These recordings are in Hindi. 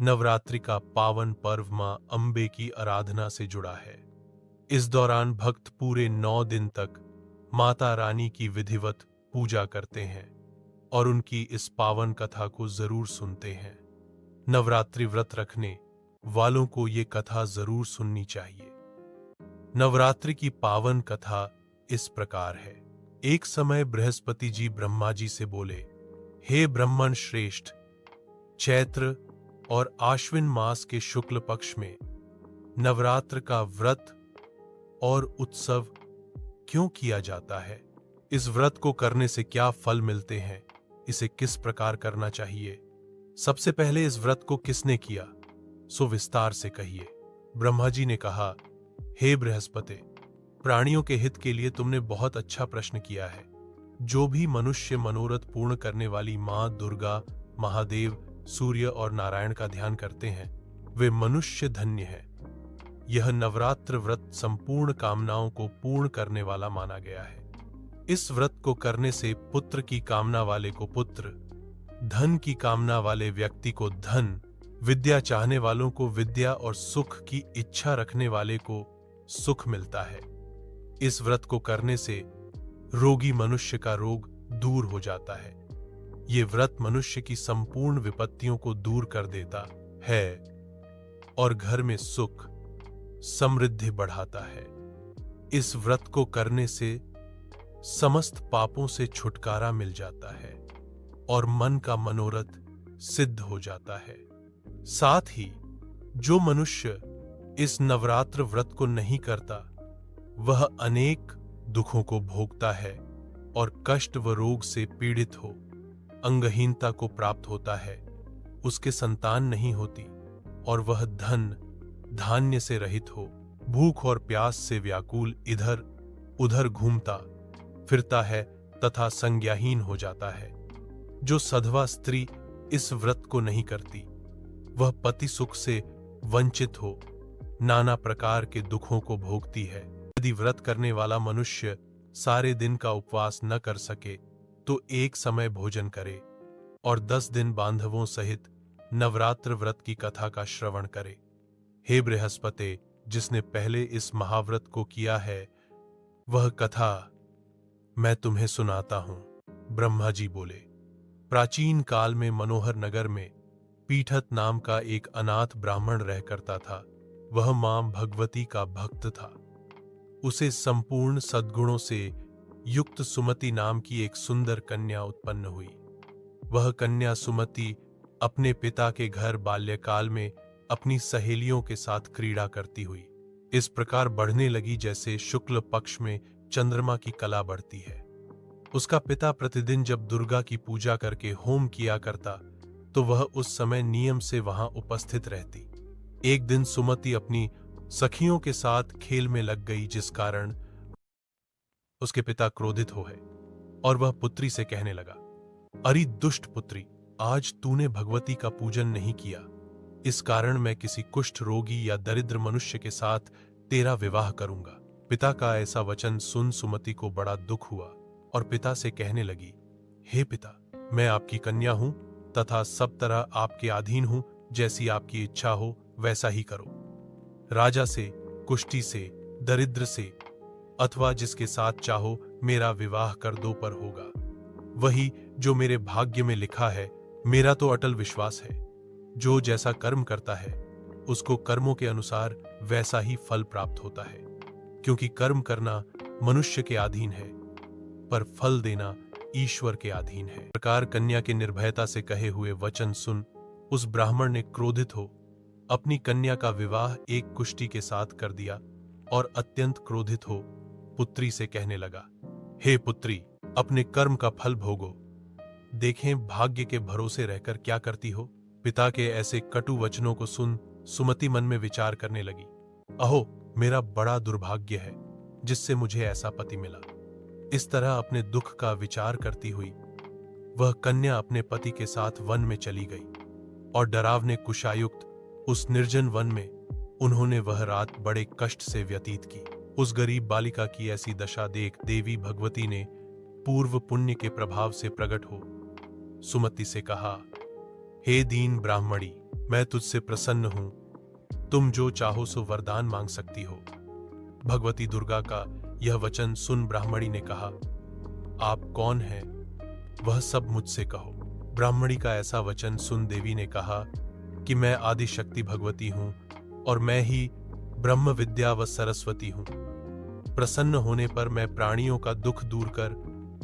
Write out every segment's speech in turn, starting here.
नवरात्रि का पावन पर्व मां अंबे की आराधना से जुड़ा है। इस दौरान भक्त पूरे 9 दिन तक माता रानी की विधिवत पूजा करते हैं और उनकी इस पावन कथा को जरूर सुनते हैं। नवरात्रि व्रत रखने वालों को ये कथा जरूर सुननी चाहिए। नवरात्रि की पावन कथा इस प्रकार है। एक समय बृहस्पति जी ब्रह्मा जी से बोले, हे ब्रह्मण श्रेष्ठ, चैत्र और आश्विन मास के शुक्ल पक्ष में नवरात्र का व्रत और उत्सव क्यों किया जाता है? इस व्रत को करने से क्या फल मिलते हैं? इसे किस प्रकार करना चाहिए? सबसे पहले इस व्रत को किसने किया, सो विस्तार से कहिए। ब्रह्मा जी ने कहा, हे बृहस्पति, प्राणियों के हित के लिए तुमने बहुत अच्छा प्रश्न किया है। जो भी मनुष्य मनोरथ पूर्ण करने वाली मां दुर्गा, महादेव, सूर्य और नारायण का ध्यान करते हैं, वे मनुष्य धन्य हैं। यह नवरात्र व्रत संपूर्ण कामनाओं को पूर्ण करने वाला माना गया है। इस व्रत को करने से पुत्र की कामना वाले को पुत्र, धन की कामना वाले व्यक्ति को धन, विद्या चाहने वालों को विद्या और सुख की इच्छा रखने वाले को सुख मिलता है। इस व्रत को करने से रोगी मनुष्य का रोग दूर हो जाता है। ये व्रत मनुष्य की संपूर्ण विपत्तियों को दूर कर देता है और घर में सुख समृद्धि बढ़ाता है। इस व्रत को करने से समस्त पापों से छुटकारा मिल जाता है और मन का मनोरथ सिद्ध हो जाता है। साथ ही जो मनुष्य इस नवरात्र व्रत को नहीं करता, वह अनेक दुखों को भोगता है और कष्ट व रोग से पीड़ित हो, अंगहीनता को प्राप्त होता है, उसके संतान नहीं होती और वह धन धान्य से रहित हो, भूख और प्यास से व्याकुल इधर उधर घूमता फिरता है तथा संज्ञाहीन हो जाता है। जो सधवा स्त्री इस व्रत को नहीं करती, वह पति सुख से वंचित हो नाना प्रकार के दुखों को भोगती है। यदि व्रत करने वाला मनुष्य सारे दिन का उपवास न कर सके तो एक समय भोजन करे और 10 दिन बांधवों सहित नवरात्र व्रत की कथा का श्रवण करे। हे बृहस्पति, जिसने पहले इस महाव्रत को किया है, वह कथा मैं तुम्हें सुनाता हूं। ब्रह्मा जी बोले, प्राचीन काल में मनोहर नगर में पीठत नाम का एक अनाथ ब्राह्मण रह करता था। वह मां भगवती का भक्त था। उसे संपूर्ण सद्गुणों से युक्त सुमति नाम की एक सुंदर कन्या उत्पन्न हुई। वह कन्या सुमति अपने पिता के घर बाल्यकाल में अपनी सहेलियों के साथ क्रीड़ा करती हुई इस प्रकार बढ़ने लगी जैसे शुक्ल पक्ष में चंद्रमा की कला बढ़ती है। उसका पिता प्रतिदिन जब दुर्गा की पूजा करके होम किया करता तो वह उस समय नियम से वहां उपस्थित रहती। एक दिन सुमति अपनी सखियों के साथ खेल में लग गई, जिस कारण उसके पिता क्रोधित हो गए और वह पुत्री से कहने लगा, अरे दुष्ट पुत्री, आज तूने भगवती का पूजन नहीं किया, इस कारण मैं किसी कुष्ठ रोगी या दरिद्र मनुष्य के साथ तेरा विवाह करूंगा। पिता का ऐसा वचन सुन सुमति को बड़ा दुख हुआ और पिता से कहने लगी, हे पिता, मैं आपकी कन्या हूं तथा सब तरह आपके अधीन हूं, जैसी आपकी इच्छा हो वैसा ही करो। राजा से, कुष्ठी से, दरिद्र से अथवा जिसके साथ चाहो मेरा विवाह कर दो, पर होगा वही जो मेरे भाग्य में लिखा है। मेरा तो अटल विश्वास है, जो जैसा कर्म करता है उसको कर्मों के अनुसार वैसा ही फल प्राप्त होता है, क्योंकि कर्म करना मनुष्य के अधीन है पर फल देना ईश्वर के अधीन है। प्रकार कन्या के निर्भयता से कहे हुए वचन सुन उस ब्राह्मण ने क्रोधित हो अपनी कन्या का विवाह एक कुष्ठी के साथ कर दिया और अत्यंत क्रोधित हो पुत्री से कहने लगा, हे पुत्री, अपने कर्म का फल भोगो, देखें भाग्य के भरोसे रहकर क्या करती हो। पिता के ऐसे कटु वचनों को सुन सुमति मन में विचार करने लगी, अहो, मेरा बड़ा दुर्भाग्य है जिससे मुझे ऐसा पति मिला। इस तरह अपने दुख का विचार करती हुई वह कन्या अपने पति के साथ वन में चली गई और डरावने कुशायुक्त उस निर्जन वन में उन्होंने वह रात बड़े कष्ट से व्यतीत की। उस गरीब बालिका की ऐसी दशा देख देवी भगवती ने पूर्व पुण्य के प्रभाव से प्रकट हो सुमति से कहा, हे दीन ब्राह्मणी, मैं तुझसे प्रसन्न हूं, तुम जो चाहो सो वरदान मांग सकती हो। भगवती दुर्गा का यह वचन सुन ब्राह्मणी ने कहा, आप कौन हैं, वह सब मुझसे कहो। ब्राह्मणी का ऐसा वचन सुन देवी ने कहा कि मैं आदिशक्ति भगवती हूं और मैं ही ब्रह्म विद्या व सरस्वती हूं। प्रसन्न होने पर मैं प्राणियों का दुख दूर कर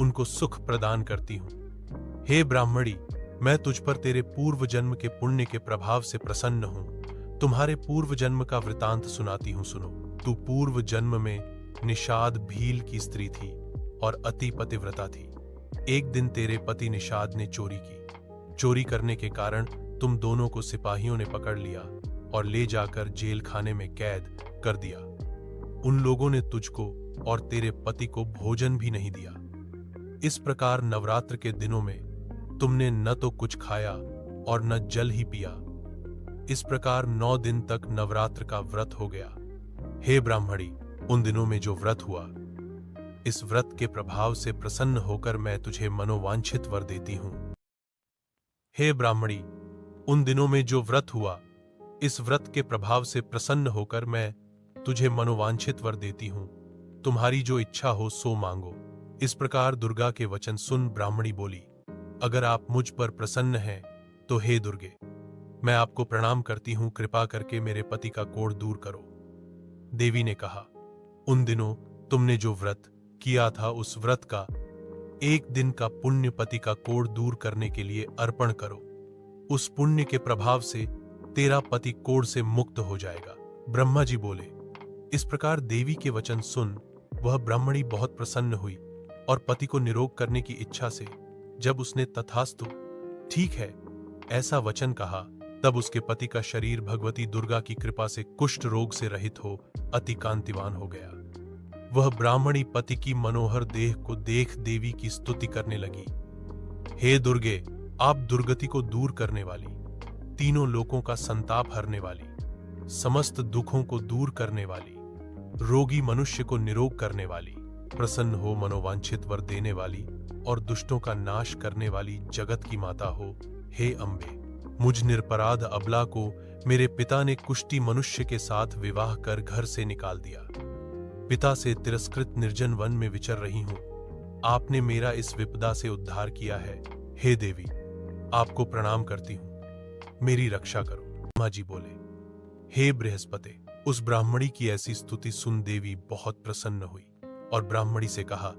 उनको सुख प्रदान करती हूं। हे ब्राह्मणी, मैं तुझ पर तेरे पूर्व जन्म के पुण्य के प्रभाव से प्रसन्न हूं। तुम्हारे पूर्व जन्म का वृतांत सुनाती हूं, सुनो। तू पूर्व जन्म में निषाद भील की स्त्री थी और अति पतिव्रता थी। एक दिन तेरे पति निषाद ने चोरी की। चोरी करने के कारण तुम दोनों को सिपाहियों ने पकड़ लिया और ले जाकर जेल खाने में कैद कर दिया। उन लोगों ने तुझको और तेरे पति को भोजन भी नहीं दिया। इस प्रकार नवरात्र के दिनों में तुमने न तो कुछ खाया और न जल ही पिया। इस प्रकार 9 दिन तक नवरात्र का व्रत हो गया। हे ब्राह्मणी, उन दिनों में जो व्रत हुआ, इस व्रत के प्रभाव से प्रसन्न होकर मैं तुझे मनोवांछित वर देती हूं। हे ब्राह्मणी, उन दिनों में जो व्रत हुआ, इस व्रत के प्रभाव से प्रसन्न होकर मैं तुझे मनोवांछित वर देती हूं। तुम्हारी जो इच्छा हो सो मांगो। इस प्रकार दुर्गा के वचन सुन ब्राह्मणी बोली, अगर आप मुझ पर प्रसन्न हैं तो हे दुर्गे, मैं आपको प्रणाम करती हूं। कृपा करके मेरे पति का कोढ़ दूर करो। देवी ने कहा, उन दिनों तुमने जो व्रत किया था, उस व्रत का 1 दिन का पुण्य पति का कोढ़ दूर करने के लिए अर्पण करो। उस पुण्य के प्रभाव से तेरा पति कोढ़ से मुक्त हो जाएगा। ब्रह्मा जी बोले। इस प्रकार देवी के वचन सुन वह ब्राह्मणी बहुत प्रसन्न हुई और पति को निरोग करने की इच्छा से जब उसने तथास्तु, ठीक है, ऐसा वचन कहा, तब उसके पति का शरीर भगवती दुर्गा की कृपा से कुष्ठ रोग से रहित हो अति कांतिवान हो गया। वह ब्राह्मणी पति की मनोहर देह को देख देवी की स्तुति करने लगी। हे दुर्गे, आप दुर्गति को दूर करने वाली, तीनों लोकों का संताप हरने वाली, समस्त दुखों को दूर करने वाली, रोगी मनुष्य को निरोग करने वाली, प्रसन्न हो मनोवांछित वर देने वाली और दुष्टों का नाश करने वाली जगत की माता हो। हे अम्बे, मुझ निरपराध अबला को मेरे पिता ने कुष्ठी मनुष्य के साथ विवाह कर घर से निकाल दिया। पिता से तिरस्कृत निर्जन वन में विचर रही हूं। आपने मेरा इस विपदा से उद्धार किया है। हे देवी, आपको प्रणाम करती हूं, मेरी रक्षा करो। माँ जी बोले, हे बृहस्पति। उस ब्राह्मणी की ऐसी स्तुति सुन देवी बहुत प्रसन्न हुई और ब्राह्मणी से कहा,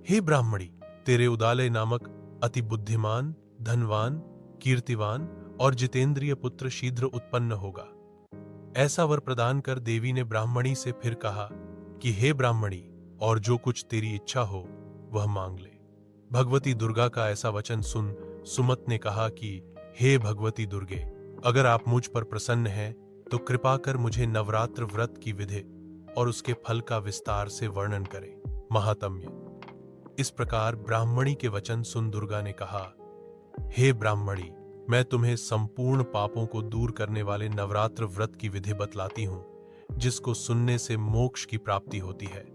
हे ब्राह्मणी, तेरे उदालय नामक अति बुद्धिमान, धनवान, कीर्तिवान और जितेंद्रिय पुत्र शीघ्र उत्पन्न होगा। ऐसा वर प्रदान कर देवी ने ब्राह्मणी से फिर कहा कि हे ब्राह्मणी, और जो कुछ तेरी इच्छा हो वह मांग ले। भगवती दुर्गा का ऐसा वचन सुन सुमत ने कहा कि हे भगवती दुर्गे, अगर आप मुझ पर प्रसन्न हैं तो कृपा कर मुझे नवरात्र व्रत की विधि और उसके फल का विस्तार से वर्णन करें। महात्म्य। इस प्रकार ब्राह्मणी के वचन सुन दुर्गा ने कहा, हे ब्राह्मणी, मैं तुम्हें संपूर्ण पापों को दूर करने वाले नवरात्र व्रत की विधि बतलाती हूं, जिसको सुनने से मोक्ष की प्राप्ति होती है।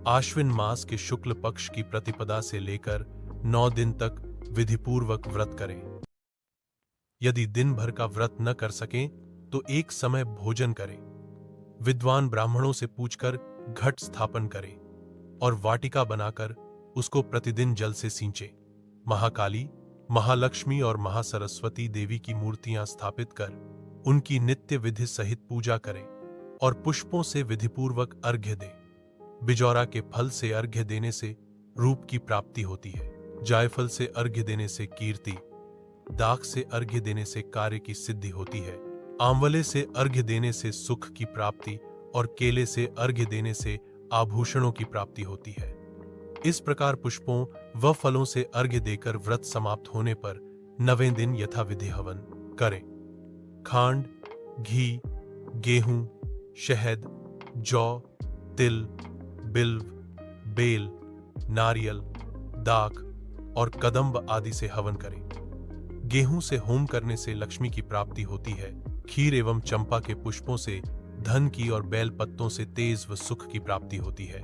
आश्विन मास के शुक्ल पक्ष की प्रतिपदा से लेकर 9 दिन तक विधिपूर्वक व्रत करें। यदि दिन भर का व्रत न कर सकें तो एक समय भोजन करें। विद्वान ब्राह्मणों से पूछकर घट स्थापन करें और वाटिका बनाकर उसको प्रतिदिन जल से सींचें। महाकाली, महालक्ष्मी और महासरस्वती देवी की मूर्तियां स्थापित कर उनकी नित्य विधि सहित पूजा करें और पुष्पों से विधिपूर्वक अर्घ्य दें। बिजौरा के फल से अर्घ्य देने से रूप की प्राप्ति होती है। जायफल से अर्घ्य देने से कीर्ति, दाख से अर्घ्य देने से कार्य की सिद्धि होती है, आंवले से अर्घ्य देने से सुख की प्राप्ति और केले से अर्घ्य देने से आभूषणों की प्राप्ति होती है। इस प्रकार पुष्पों व फलों से अर्घ्य देकर व्रत समाप्त होने पर 9वें दिन यथाविधि हवन करें। खांड, घी, गेहूं, शहद, जौ, तिल, बिल्व, बेल, नारियल, दाख और कदम्ब आदि से हवन करें। गेहूं से होम करने से लक्ष्मी की प्राप्ति होती है। खीर एवं चंपा के पुष्पों से धन की और बेल पत्तों से तेज व सुख की प्राप्ति होती है।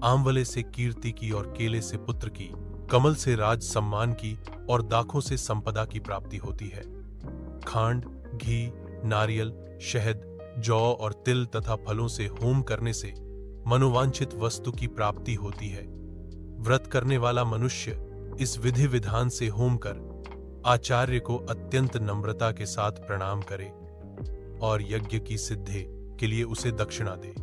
आंवले से कीर्ति की और केले से पुत्र की, कमल से राज सम्मान की और दाखों से संपदा की प्राप्ति होती है। खांड, घी, नारियल, शहद, जौ और तिल तथा फलों से होम करने से मनोवांछित वस्तु की प्राप्ति होती है। व्रत करने वाला मनुष्य इस विधि विधान से होम कर आचार्य को अत्यंत नम्रता के साथ प्रणाम करे और यज्ञ की सिद्धि के लिए उसे दक्षिणा दे।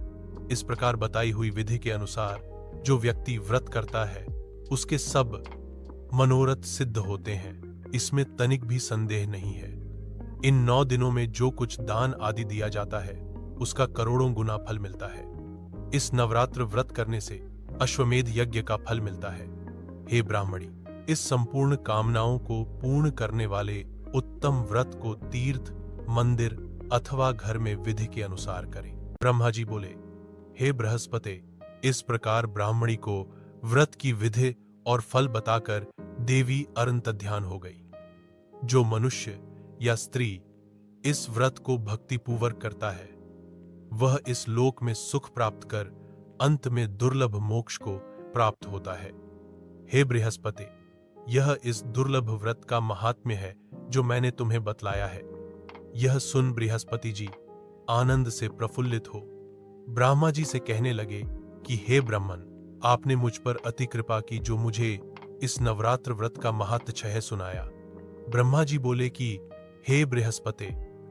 इस प्रकार बताई हुई विधि के अनुसार जो व्यक्ति व्रत करता है उसके सब मनोरथ सिद्ध होते हैं, इसमें तनिक भी संदेह नहीं है। इन 9 दिनों में जो कुछ दान आदि दिया जाता है उसका करोड़ों गुना फल मिलता है। इस नवरात्र व्रत करने से अश्वमेध यज्ञ का फल मिलता है। हे ब्राह्मणी, इस संपूर्ण कामनाओं को पूर्ण करने वाले उत्तम व्रत को तीर्थ, मंदिर अथवा घर में विधि के अनुसार करें। ब्रह्मा जी बोले, हे बृहस्पति, इस प्रकार ब्राह्मणी को व्रत की विधि और फल बताकर देवी अरंतध्यान हो गई। जो मनुष्य या स्त्री इस व्रत को भक्तिपूर्वक करता है वह इस लोक में सुख प्राप्त कर अंत में दुर्लभ मोक्ष को प्राप्त होता है। हे बृहस्पति, यह इस दुर्लभ व्रत का महात्म्य है जो मैंने तुम्हें बतलाया है। यह सुन बृहस्पति जी आनंद से प्रफुल्लित हो ब्रह्मा जी से कहने लगे कि हे ब्रह्मन, आपने मुझ पर अति कृपा की जो मुझे इस नवरात्र व्रत का महात्म्य सुनाया। ब्रह्मा जी बोले कि हे बृहस्पति,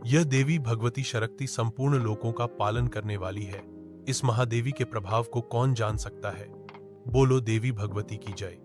यह देवी भगवती शक्ति संपूर्ण लोकों का पालन करने वाली है। इस महादेवी के प्रभाव को कौन जान सकता है। बोलो देवी भगवती की जय।